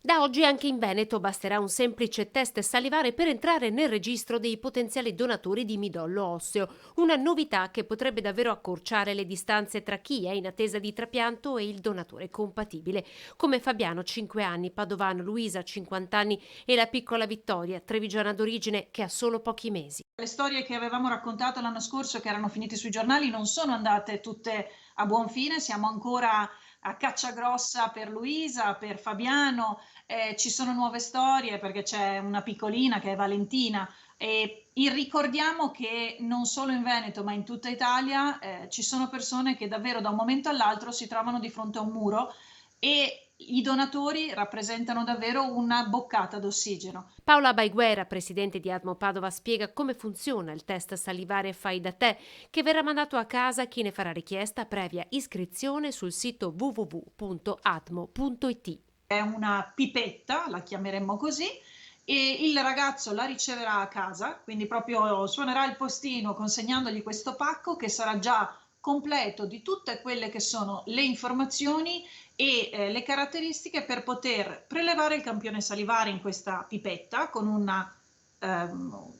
Da oggi anche in Veneto basterà un semplice test salivare per entrare nel registro dei potenziali donatori di midollo osseo, una novità che potrebbe davvero accorciare le distanze tra chi è in attesa di trapianto e il donatore compatibile, come Fabiano 5 anni, padovano, Luisa 50 anni e la piccola Vittoria, trevigiana d'origine, che ha solo pochi mesi. Le storie che avevamo raccontato l'anno scorso, che erano finite sui giornali, non sono andate tutte a buon fine, siamo ancora a caccia grossa per Luisa, per Fabiano, ci sono nuove storie perché c'è una piccolina che è Valentina e ricordiamo che non solo in Veneto ma in tutta Italia ci sono persone che davvero da un momento all'altro si trovano di fronte a un muro e i donatori rappresentano davvero una boccata d'ossigeno. Paola Baiguera, presidente di Atmo Padova, spiega come funziona il test salivare Fai da te, che verrà mandato a casa a chi ne farà richiesta previa iscrizione sul sito www.atmo.it. È una pipetta, la chiameremmo così, e il ragazzo la riceverà a casa, quindi proprio suonerà il postino consegnandogli questo pacco che sarà già completo di tutte quelle che sono le informazioni e le caratteristiche per poter prelevare il campione salivare in questa pipetta con ehm,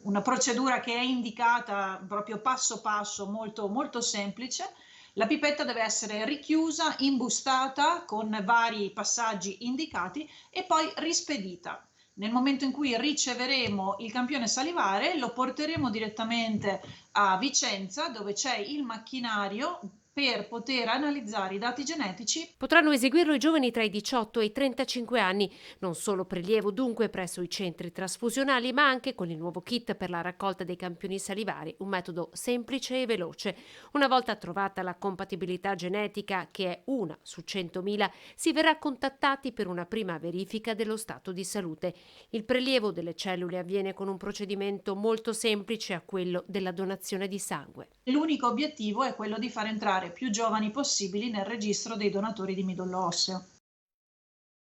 una procedura che è indicata proprio passo passo, molto, molto semplice. La pipetta deve essere richiusa, imbustata con vari passaggi indicati e poi rispedita. Nel momento in cui riceveremo il campione salivare, lo porteremo direttamente a Vicenza, dove c'è il macchinario per poter analizzare i dati genetici. Potranno eseguirlo i giovani tra i 18 e i 35 anni, non solo prelievo dunque presso i centri trasfusionali, ma anche con il nuovo kit per la raccolta dei campioni salivari, un metodo semplice e veloce. Una volta trovata la compatibilità genetica, che è una su 100.000, si verrà contattati per una prima verifica dello stato di salute. Il prelievo delle cellule avviene con un procedimento molto semplice a quello della donazione di sangue. L'unico obiettivo è quello di far entrare più giovani possibili nel registro dei donatori di midollo osseo.